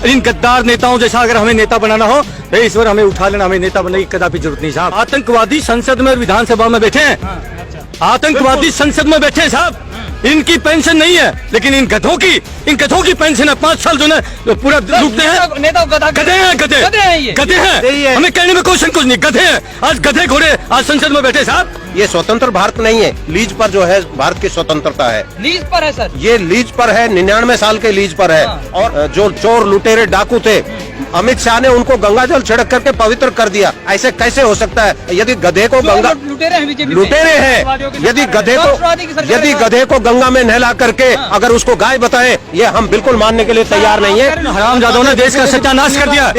इन गद्दार नेताओं जैसा अगर हमें नेता बनाना हो तो ईश्वर हमें उठा लेना, हमें नेता बनने की कदापि जरूरत नहीं साहब। आतंकवादी संसद में और विधानसभा में बैठे हैं, आतंकवादी संसद में बैठे हैं साहब। इनकी पेंशन नहीं है, लेकिन इन गधों की पेंशन है। 5 साल जो है तो पूरा लूटते हैं। गधे हैं, गधे हैं। हमें कहने में क्वेश्चन कुछ नहीं, गधे हैं। आज गधे घोड़े आज संसद में बैठे साहब। ये स्वतंत्र भारत नहीं है, लीज पर जो है भारत की स्वतंत्रता है। लीज पर है सर, ये लीज पर है, 99 साल के लीज पर है। और जो चोर लुटेरे डाकू थे, अमित शाह ने उनको गंगा जल छिड़क करके पवित्र कर दिया। ऐसे कैसे हो सकता है? यदि गधे को गंगा लुटेरे हैं, यदि गधे को गंगा में नहला करके अगर उसको गाय बताएं, ये हम बिल्कुल मानने के लिए तैयार नहीं है। हरामजादों ने देश का सत्यानाश कर दिया।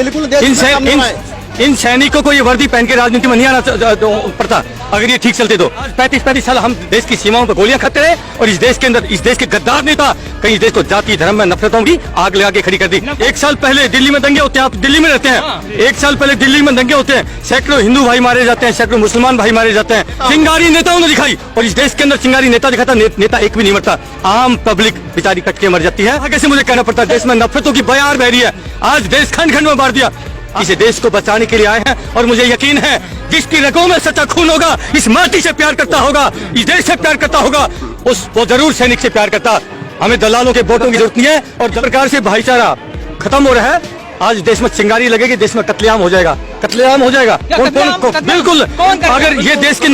इन सैनिकों को ये वर्दी पहन के राजनीति में नहीं आना पड़ता अगर ये ठीक चलते तो। 35 साल हम देश की सीमाओं पर गोलियां खाते रहे और इस देश के अंदर इस देश के गद्दार नेता कहीं देश को जाति धर्म में नफरतों की आग लगा के खड़ी कर दी। 1 साल पहले दिल्ली में दंगे होते हैं, आप दिल्ली में रहते हैं। 1 साल पहले दिल्ली में दंगे होते हैं, सैकड़ों हिंदू भाई मारे जाते हैं, सैकड़ों मुसलमान भाई मारे जाते हैं। चिंगारी नेताओं ने दिखाई और इस देश के अंदर चिंगारी नेता दिखाता, नेता एक भी नहीं मरता, आम पब्लिक बेचारी कट के मर जाती है। कैसे मुझे कहना पड़ता है, देश में नफरतों की बयार बह रही है। आज देश खंड खंड में मार दिया। इसे देश को बचाने के लिए आए हैं और मुझे यकीन है जिसकी रगों में सच्चा खून होगा, इस माटी से प्यार करता होगा, इस देश से प्यार करता होगा, वो जरूर सैनिक से प्यार करता। हमें दलालों के वोटों की जरूरत नहीं है और जिस प्रकार से भाईचारा खत्म हो रहा है, आज देश में चिंगारी लगेगी, देश में कत्लेआम हो जाएगा, कत्लेआम हो जाएगा। बिल्कुल, अगर ये देश के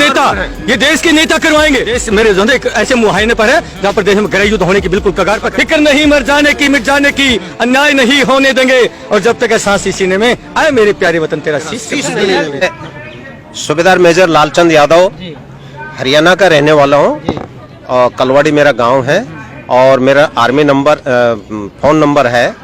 नेता करवाएंगे। देश मेरे जो एक ऐसे मुहायने पर है जहाँ पर देश में गृह युद्ध होने की बिल्कुल कगार पर। फिक्र नहीं मर जाने की, मिट जाने की, अन्याय नहीं होने देंगे और जब तक सांस सीने में आए मेरे प्यारे वतन तेरा शीश। सूबेदार मेजर लालचंद यादव, हरियाणा का रहने वाला हूँ और कलवाड़ी मेरा गाँव है और मेरा आर्मी नंबर फोन नंबर है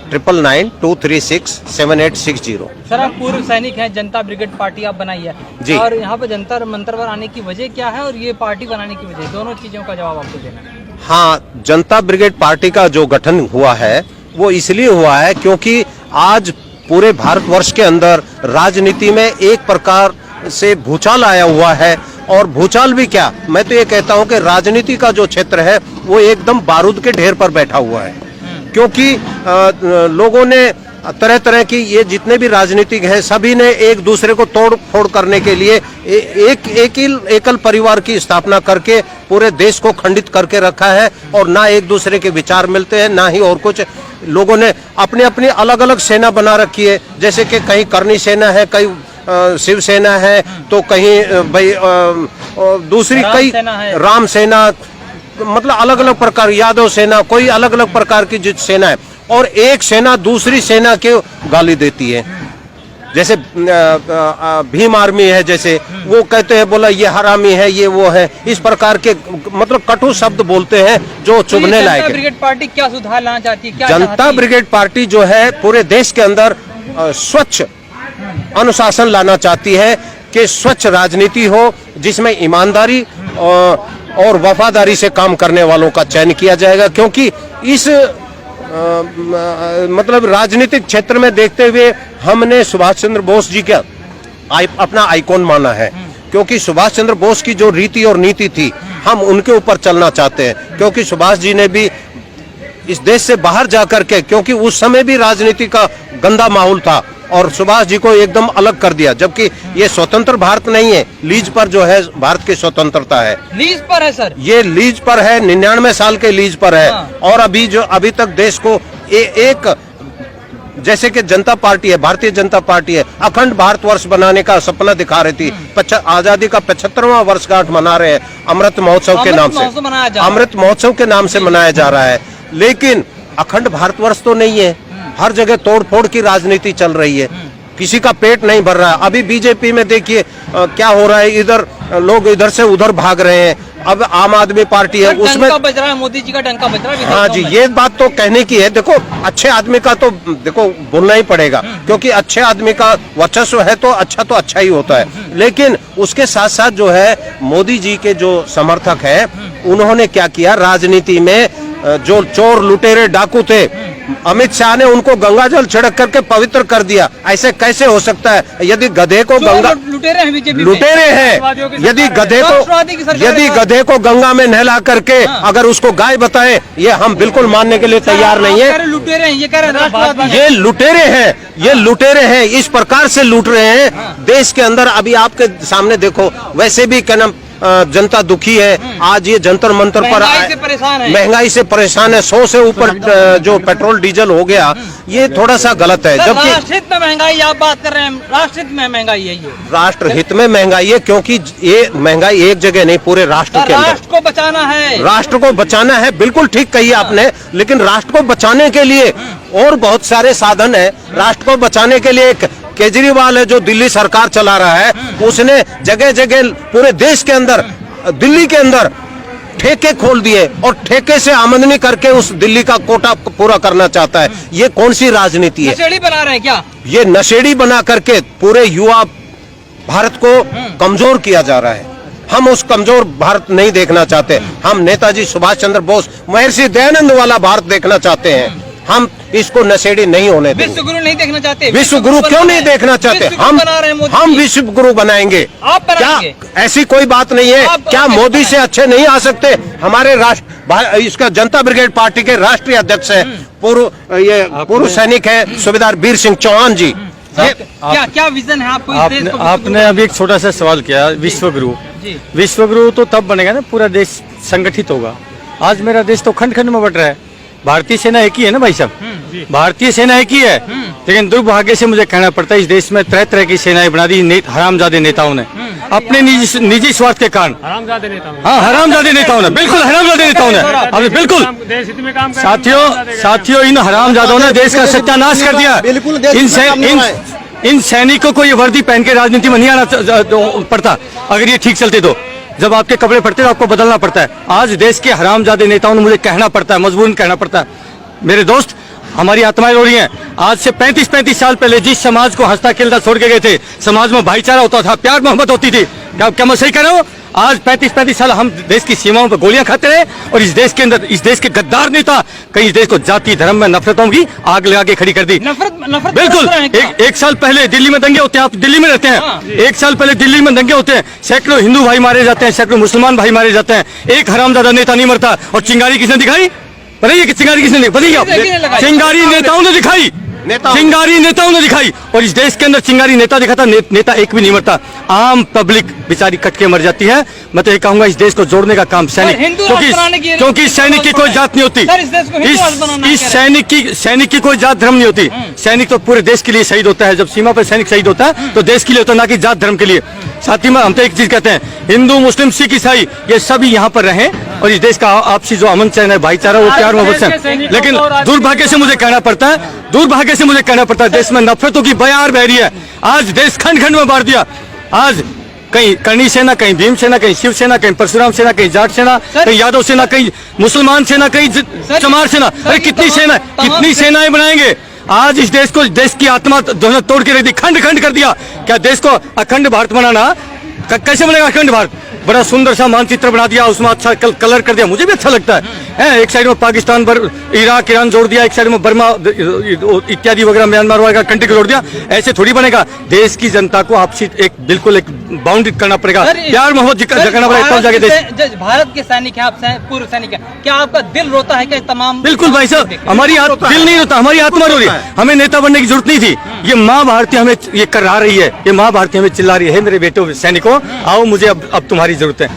9992367860। सर आप पूर्व सैनिक हैं, जनता ब्रिगेड पार्टी आप बनाई है जी। और यहाँ पे जंतर मंतर पर आने की वजह क्या है और ये पार्टी बनाने की वजह, दोनों चीजों का जवाब आपको देना है। हाँ, जनता ब्रिगेड पार्टी का जो गठन हुआ है वो इसलिए हुआ है क्योंकि आज पूरे भारतवर्ष के अंदर राजनीति में एक प्रकार से भूचाल आया हुआ है। और भूचाल भी क्या, मैं तो ये कहता हूँ कि राजनीति का जो क्षेत्र है वो एकदम बारूद के ढेर पर बैठा हुआ है। क्योंकि लोगों ने तरह तरह की, ये जितने भी राजनीतिक हैं सभी ने एक दूसरे को तोड़ फोड़ करने के लिए एकल परिवार की स्थापना करके पूरे देश को खंडित करके रखा है और ना एक दूसरे के विचार मिलते हैं, ना ही और कुछ। लोगों ने अपनी अपनी अलग अलग सेना बना रखी है, जैसे कि कहीं करनी सेना है, कहीं शिवसेना है, तो कहीं भाई दूसरी कई राम सेना, मतलब अलग अलग प्रकार, यादव सेना, कोई अलग अलग प्रकार की जो सेना है। और एक सेना दूसरी सेना के गाली देती है, जैसे भीम आर्मी है, जैसे वो कहते हैं बोला ये हरामी है, ये वो है, इस प्रकार के मतलब कटु शब्द बोलते हैं जो चुभने लायक है। जनता ब्रिगेड पार्टी क्या सुधार लाना चाहती है? जनता ब्रिगेड पार्टी जो है पूरे देश के अंदर स्वच्छ अनुशासन लाना चाहती है कि स्वच्छ राजनीति हो, जिसमें ईमानदारी और वफादारी से काम करने वालों का चयन किया जाएगा। क्योंकि इस मतलब राजनीतिक क्षेत्र में देखते हुए हमने सुभाष चंद्र बोस जी का अपना आइकॉन माना है। क्योंकि सुभाष चंद्र बोस की जो रीति और नीति थी, हम उनके ऊपर चलना चाहते हैं। क्योंकि सुभाष जी ने भी इस देश से बाहर जाकर के, क्योंकि उस समय भी राजनीति का गंदा माहौल था और सुभाष जी को एकदम अलग कर दिया। जबकि ये स्वतंत्र भारत नहीं है, लीज पर जो है भारत की स्वतंत्रता है। लीज पर है सर, ये लीज पर है, 99 साल के लीज पर है। और अभी तक देश को एक जैसे कि जनता पार्टी है, भारतीय जनता पार्टी है, अखंड भारतवर्ष बनाने का सपना दिखा रही थी। आजादी का 75वां वर्षगांठ मना रहे हैं अमृत महोत्सव के नाम से, अमृत महोत्सव के नाम से मनाया जा रहा है। लेकिन अखंड भारतवर्ष तो नहीं है, हर जगह तोड़ फोड़ की राजनीति चल रही है, किसी का पेट नहीं भर रहा है। अभी बीजेपी में देखिए क्या हो रहा है, इधर लोग इधर से उधर भाग रहे हैं। अब आम आदमी पार्टी है, उसमें बज रहा है, मोदी जी का डंका बज रहा है। हाँ जी, ये बात तो कहने की है। देखो, अच्छे आदमी का तो देखो बोलना ही पड़ेगा, क्योंकि अच्छे आदमी का वर्चस्व है तो अच्छा ही होता है। लेकिन उसके साथ साथ जो है मोदी जी के जो समर्थक है, उन्होंने क्या किया, राजनीति में जो चोर लुटेरे डाकू थे अमित शाह ने उनको गंगा जल छिड़क करके पवित्र कर दिया। ऐसे कैसे हो सकता है? यदि गधे को गंगा लुटेरे हैं बीजेपी लुटेरे हैं, यदि गधे को गंगा में नहला करके अगर उसको गाय बताए, ये हम बिल्कुल मानने के लिए तैयार नहीं है। लुटेरे हैं, ये कह रहे हैं ये लुटेरे हैं, ये लुटेरे हैं, इस प्रकार से लूट रहे हैं देश के अंदर। अभी आपके सामने देखो, वैसे भी क्या नाम जनता दुखी है। आज ये जंतर मंतर पर महंगाई से परेशान है। 100 से ऊपर जो पेट्रोल डीजल हो गया, ये थोड़ा सा गलत है। जबकि राष्ट्रहित में महंगाई आप बात कर रहे हैं, राष्ट्रहित में महंगाई है ये। राष्ट्र हित में महंगाई है, क्योंकि ये महंगाई एक जगह नहीं, पूरे राष्ट्र के अंदर। राष्ट्र को बचाना है, राष्ट्र को बचाना है, बिल्कुल ठीक कही आपने। लेकिन राष्ट्र को बचाने के लिए और बहुत सारे साधन है। राष्ट्र को बचाने के लिए एक केजरीवाल है जो दिल्ली सरकार चला रहा है, उसने जगह जगह पूरे देश के अंदर, दिल्ली के अंदर ठेके खोल दिए और ठेके से आमदनी करके उस दिल्ली का कोटा पूरा करना चाहता है। ये कौन सी राजनीति है? नशेड़ी बना रहे हैं क्या? ये नशेड़ी बना करके पूरे युवा भारत को कमजोर किया जा रहा है। हम उस कमजोर भारत नहीं देखना चाहते। हम नेताजी सुभाष चंद्र बोस, महर्षि दयानंद वाला भारत देखना चाहते हैं। हम इसको नशेड़ी नहीं होने देंगे। विश्व गुरु नहीं देखना चाहते। विश्व गुरु क्यों नहीं देखना चाहते? हम विश्व गुरु बनाएंगे। आप बनाएंगे? क्या ऐसी कोई बात नहीं है? क्या मोदी से अच्छे नहीं आ सकते? हमारे राष्ट्र, इसका जनता ब्रिगेड पार्टी के राष्ट्रीय अध्यक्ष है, पूर्व सैनिक है सूबेदार वीर सिंह चौहान जी। क्या विजन है आपको इस देश को? आपने अभी एक छोटा सा सवाल किया, विश्व गुरु। विश्व गुरु तो तब बनेगा ना पूरा देश संगठित होगा। आज मेरा देश तो खंड खंड में बट रहा है। भारतीय सेना एक ही है ना भाई साहब, भारतीय सेना एक ही है। लेकिन दुर्भाग्य से मुझे कहना पड़ता है, इस देश में तरह तरह की सेनाएं बना दी हरामजादे नेताओं ने, अपने निजी स्वार्थ के कारण। हरामजादे नेताओं ने, हाँ हरामजादे नेताओं ने, बिल्कुल हरामजादे नेताओं ने, बिल्कुल साथियों इन हरामजादों ने देश का सत्यानाश कर दिया। इन सैनिकों को ये वर्दी पहन के राजनीति में नहीं आना पड़ता। अगर ये ठीक चलते तो जब आपके कपड़े फटते तो आपको बदलना पड़ता है। आज देश के हरामजादे नेताओं ने मुझे कहना पड़ता है, मजबूरन कहना पड़ता है। मेरे दोस्त, हमारी आत्माएं रो रही हैं। आज से 35 साल पहले जिस समाज को हंसता खेलता छोड़ के गए थे, समाज में भाईचारा होता था, प्यार मोहब्बत होती थी, क्या मैं सही कह रहा हूँ? आज 35 साल हम देश की सीमाओं पर गोलियां खाते रहे और इस देश के अंदर, इस देश के गद्दार नेता कहीं इस देश को जाति धर्म में नफरतों की आग लगा के खड़ी कर दी। नफरत बिल्कुल। एक साल पहले दिल्ली में दंगे होते हैं, आप दिल्ली में रहते हैं। एक साल पहले दिल्ली में दंगे होते हैं, सैकड़ों हिंदू भाई मारे जाते हैं, सैकड़ों मुसलमान भाई मारे जाते हैं, एक हरामजादा नेता नहीं मरता। और चिंगारी किसने दिखाई? बताइए कि चिंगारी किसने दिखाई? बताइए, चिंगारी नेताओं ने दिखाई, चिंगारी नेताओं ने दिखाई। और इस देश के अंदर चिंगारी नेता दिखाता, नेता एक भी नहीं मरता, आम पब्लिक बेचारी कट के मर जाती है। मैं तो ये कहूंगा इस देश को जोड़ने का काम सैनिक, क्योंकि सैनिक की कोई जात नहीं होती, इस सैनिक की कोई जात धर्म नहीं होती। सैनिक तो पूरे देश के लिए शहीद होता है। जब सीमा पर सैनिक शहीद होता है तो देश के लिए होता है, ना कि जात धर्म के लिए। साथ ही में हम तो एक चीज कहते हैं, हिंदू मुस्लिम सिख ईसाई ये सभी यहाँ पर रहें और इस देश का आपसी जो अमन चैन है, भाईचारा, वो प्यार मोहब्बत से। लेकिन दुर्भाग्य से मुझे कहना पड़ता है, देश में नफरतों की बयार बह रही है। आज देश खंड खंड में बांट दिया। आज कहीं करणी सेना, कहीं भीम सेना, कहीं शिव सेना, कहीं परशुराम सेना, कहीं जाट सेना, कहीं यादव सेना, कहीं मुसलमान सेना, कहीं चमार सेना। अरे कितनी सेनाएं बनाएंगे? आज इस देश को, देश की आत्मा तोड़ के रख दी, खंड खंड कर दिया। क्या देश को अखंड भारत बनाना? कैसे बनेगा अखंड भारत? बड़ा सुंदर सा मानचित्र बना दिया, उसमें अच्छा कलर कर दिया, मुझे भी अच्छा लगता है। एक साइड में पाकिस्तान, इराक, ईरान जोड़ दिया, एक साइड में बर्मा इत्यादि वगैरह, म्यांमार वगैरह कंट्री को जोड़ दिया। ऐसे थोड़ी बनेगा। देश की जनता को आपसी बिल्कुल एक बाउंड्री करना पड़ेगा, प्यार मोहब्बत जगाना पड़ेगा, तब जाके देश। भारत के सैनिक है, आप पूर्व सैनिक है, क्या आपका दिल रोता है क्या? तमाम बिल्कुल भाई साहब, हमारी दिल नहीं रोता, हमारी आत्मा रो रही है। हमें नेता बनने की जरूरत नहीं थी। ये माँ भारती हमें ये करा रही है, ये माँ भारती हमें चिल्ला रही है, मेरे बेटों सैनिकों आओ, मुझे अब तुम्हारी जरूरत है।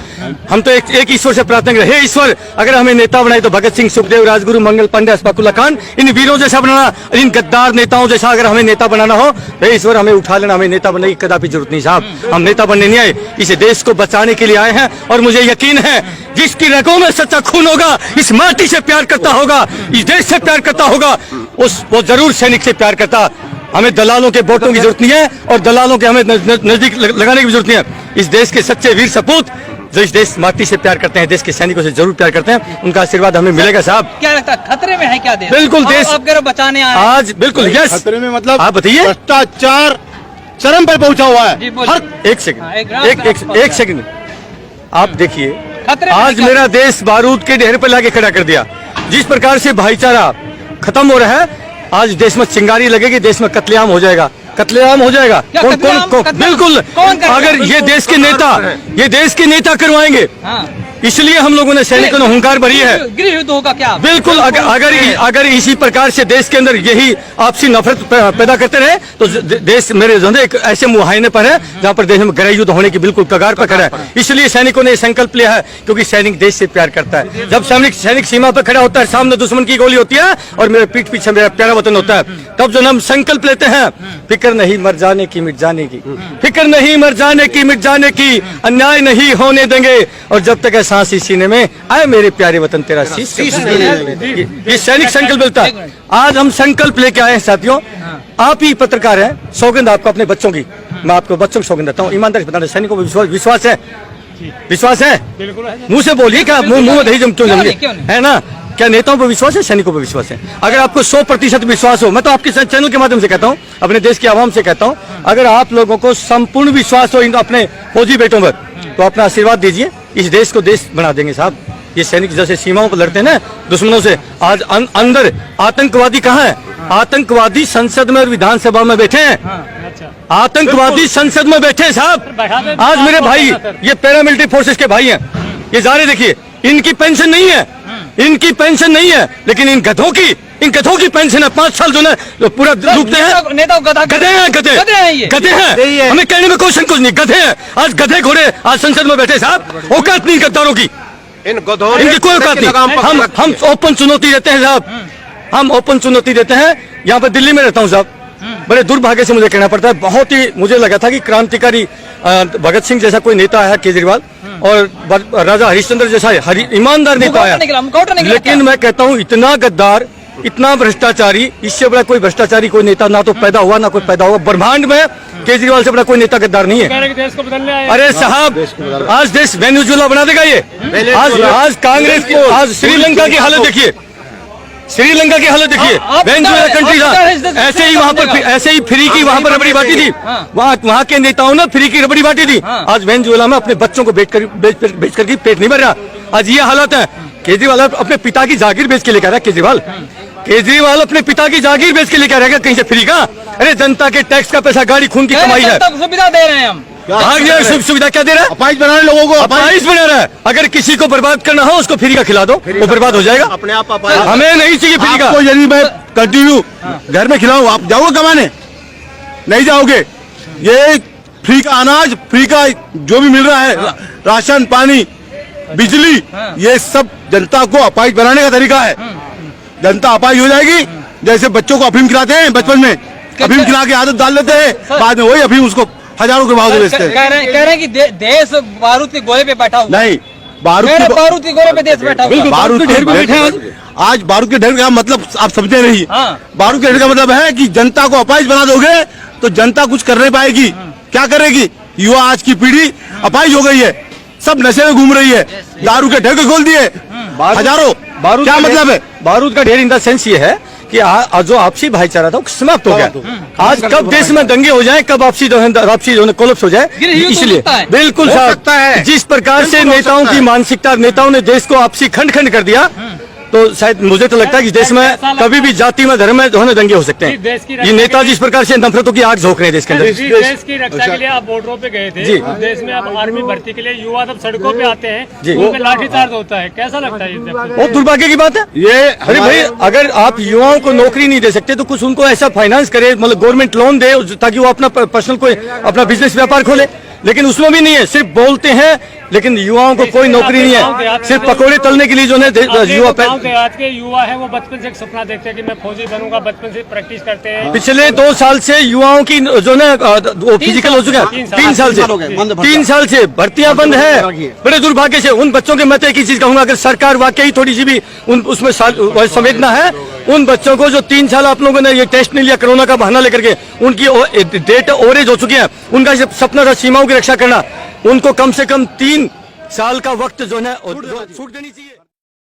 हम तो एक ईश्वर से प्रार्थना करें, हे ईश्वर, अगर हमें नेता बनाए तो भगत सिंह, सुखदेव, राजगुरु, मंगल पांडे, अशफाकुल्ला खान, इन वीरों जैसा बनाना, इन गद्दार नेताओं जैसा अगर हमें नेता बनाना हो तो ईश्वर हमें उठा लेना। हमें नेता बनने की कदापि जरूरत नहीं साहब। हम नेता बनने नहीं आए, इस देश को बचाने के लिए आए हैं। और मुझे यकीन है जिसकी रगों में सच्चा खून होगा, इस माटी से प्यार करता होगा, इस देश से प्यार करता होगा, वो जरूर सैनिक से प्यार करता। हमें दलालों के वोटों की जरूरत नहीं है और दलालों के हमें नजदीक लगाने की भी जरूरत नहीं है। इस देश के सच्चे वीर सपूत जो इस देश माटी से प्यार करते हैं, देश के सैनिकों से जरूर प्यार करते हैं, उनका आशीर्वाद हमें मिलेगा साहब। क्या लगता है खतरे में है क्या देश? बिल्कुल देश आप बचाने आए आज, बिल्कुल यस खतरे में, मतलब आप बताइए। भ्रष्टाचार चरम पर पहुंचा हुआ है। एक सेकंड आप देखिए, आज मेरा देश बारूद के ढेर पर लाके खड़ा कर दिया। जिस प्रकार से भाईचारा खत्म हो रहा है। आज देश में चिंगारी लगेगी, देश में कत्लेआम हो जाएगा, कत्लेआम हो जाएगा। क्या कौन कत्लेआम? कौन कत्लेआम? बिल्कुल, कौन करेगा? अगर ये देश के नेता करवाएंगे, हाँ। इसलिए हम लोगों ने सैनिकों ने हुंकार भरी है। गृह युद्ध होगा क्या? बिल्कुल, अगर इसी प्रकार से देश के अंदर यही आपसी नफरत पैदा करते रहे तो देश मेरे जो है एक ऐसे मुहायने पर है जहां पर देश में गृह युद्ध होने की बिल्कुल कगार पर खड़ा है। इसलिए सैनिकों ने संकल्प लिया है, क्योंकि सैनिक देश से प्यार करता है। जब सैनिक सीमा पर खड़ा होता है, सामने दुश्मन की गोली होती है और मेरे पीठ पीछे मेरा प्यारा वतन होता है, तब जो हम संकल्प लेते हैं, फिक्र नहीं मर जाने की मिट जाने की, फिक्र नहीं मर जाने की मिट जाने की, अन्याय नहीं होने देंगे, और जब तक है सांस इस सीने में आए मेरे प्यारे वतन तेरा शीश। ये सैनिक संकल्प मिलता है। आज हम संकल्प लेके आए हैं साथियों, आप ही पत्रकार हैं, सौगंध आपको अपने बच्चों की, मैं आपको बच्चों की सौगंध देता हूँ, ईमानदारी से बताना, सैनिकों को विश्वास है, विश्वास है, मुंह से बोलिए, क्या मुंह में दही जम क्यों है ना? क्या नेताओं पर विश्वास है, सैनिकों पर विश्वास है? अगर आपको 100% विश्वास हो, मैं तो आपके चैनल के माध्यम से कहता हूं, अपने देश की आवाम से कहता हूं, अगर आप लोगों को संपूर्ण विश्वास हो इन अपने फौजी बेटों पर, तो अपना आशीर्वाद दीजिए, इस देश को देश बना देंगे साहब। ये सैनिक जैसे सीमाओं पर लड़ते हैं ना दुश्मनों से, आज अंदर आतंकवादी कहाँ है? आतंकवादी संसद में और विधानसभा में बैठे हैं, आतंकवादी संसद में बैठे हैं साहब। आज मेरे भाई ये पैरामिलिट्री फोर्सेस के भाई हैं, ये जा रहे, देखिए इनकी पेंशन नहीं है, इनकी पेंशन नहीं है, लेकिन इन गधों की पेंशन है। 5 साल जो है तो पूरा डूबते हैं। नेता गधे हैं, हमें कहने में क्वेश्चन कुछ नहीं, गधे हैं। आज गधे घोड़े आज संसद में बैठे साहब, औकात नहीं गद्दारों की, इनकी कोई औकात नहीं। हम ओपन चुनौती देते हैं साहब, हम ओपन चुनौती देते हैं। यहाँ पर दिल्ली में रहता हूँ साहब, बड़े दुर्भाग्य से मुझे कहना पड़ता है, बहुत ही मुझे लगा था कि क्रांतिकारी भगत सिंह जैसा कोई नेता आया केजरीवाल, और राजा हरिश्चंद्र जैसा ईमानदार नेता आया, लेकिन मैं कहता हूँ इतना गद्दार, इतना भ्रष्टाचारी, इससे बड़ा कोई भ्रष्टाचारी कोई नेता ना तो पैदा हुआ ना कोई पैदा हुआ ब्रह्मांड में। केजरीवाल से बड़ा कोई नेता गद्दार नहीं है। देश को बदलने आए। अरे साहब, आज देश वेनेजुएला बना देगा ये। आज कांग्रेस की, आज श्रीलंका की हालत देखिए, श्रीलंका की हालत देखिए, वेनेजुएला कंट्री था, ऐसे ही वहाँ पर ऐसे ही फ्री की वहाँ पर रबड़ी बांटी थी, वहाँ के नेताओं ने फ्री की रबड़ी बांटी थी। आज वेनेजुएला में अपने बच्चों को बेच करके पेट नहीं भर रहा। आज ये हालत है। केजरीवाल अपने पिता की जागीर बेच के लेकर आया, केजरीवाल अपने पिता की जागीर बेच के लेकर आएगा कहीं से फ्री का। अरे जनता के टैक्स का पैसा, गाड़ी खून की कमाई है, सुविधा दे रहे हैं हम। सुविधा क्या दे रहा है? अपाइज बना रहे लोगों को, अपाइज बना रहा है। अगर किसी को बर्बाद करना हो उसको फ्री का खिला दो, वो बर्बाद हो जाएगा। अपने आप हमें नहीं चाहिए फ्री का। यदि मैं कंटिन्यू घर में खिलाऊं, आप जाओगे कमाने? नहीं जाओगे। ये फ्री का अनाज, फ्री का जो भी मिल रहा है, राशन, पानी, बिजली, ये सब जनता को अपाइज बनाने का तरीका है। जनता अपाइज हो जाएगी, जैसे बच्चों को अफीम खिलाते हैं बचपन में, अफीम खिला के आदत डाल देते हैं, बाद में वही अफीम उसको हजारों के भाव से बेचते हैं। कह रहे हैं कि देश बारूद के गोले पे बैठा हुआ। नहीं, बारूद के गोले पे देश बैठा हुआ। बारूद के ढेर पे बैठे हैं। आज बारूद के ढेर का मतलब आप समझे नहीं। बारूद के ढेर का मतलब है कि जनता को अपाइज बना दोगे तो जनता कुछ कर नहीं पाएगी। क्या करेगी? युवा आज की पीढ़ी अपाइज हो गई है, सब नशे में घूम रही है, दारू के ढेर खोल दिए हजारों। क्या मतलब है? बारूद का ढेर इन द सेंस ये है कि जो आपसी भाईचारा था वो समाप्त हो गया। आज कब देश में दंगे हो जाए, कब आपसी जो है कोलैप्स हो जाए, इसलिए बिल्कुल सकता है। जिस प्रकार से नेताओं की मानसिकता, नेताओं ने देश को आपसी खंड खंड कर दिया, तो शायद मुझे तो लगता है कि देश में कभी भी जाति में, धर्म में जो है दंगे हो सकते हैं। ये नेता जिस प्रकार से नफरतों की आग झोंक रहे हैं देश के अंदर। देश की रक्षा के लिए आप बॉर्डरों पे गए थे, देश में अब आर्मी भर्ती के लिए युवा सब सड़कों पे आते हैं, उनमें लाठीचार्ज होता है, कैसा लगता है? बहुत दुर्भाग्य की बात है ये। अरे भाई, अगर आप युवाओं को नौकरी नहीं दे सकते तो कुछ उनको ऐसा फाइनेंस करे, मतलब गवर्नमेंट लोन दे ताकि वो अपना पर्सनल कोई अपना बिजनेस व्यापार खोले, लेकिन उसमें भी नहीं है। सिर्फ बोलते हैं, लेकिन युवाओं को कोई नौकरी नहीं है, सिर्फ पकोड़े तलने के लिए जो है युवा। आज के युवा है वो बचपन से एक सपना देखते हैं कि मैं फौजी बनूंगा, बचपन से प्रैक्टिस करते हैं। पिछले 2 साल से युवाओं की जो है वो फिजिकल हो चुका है। 3 साल से भर्तियां बंद है, बड़े दुर्भाग्य से। उन बच्चों के मैं एक ही चीज कहूंगा, अगर सरकार वाकई थोड़ी सी भी उसमें संवेदना है, उन बच्चों को जो 3 साल आप लोगों ने ये टेस्ट नहीं लिया कोरोना का बहाना लेकर के, उनकी डेट ओवरेज हो चुकी है, उनका सपना था सीमाओं की रक्षा करना, उनको कम से कम 3 साल का वक्त जो है छूट देनी चाहिए।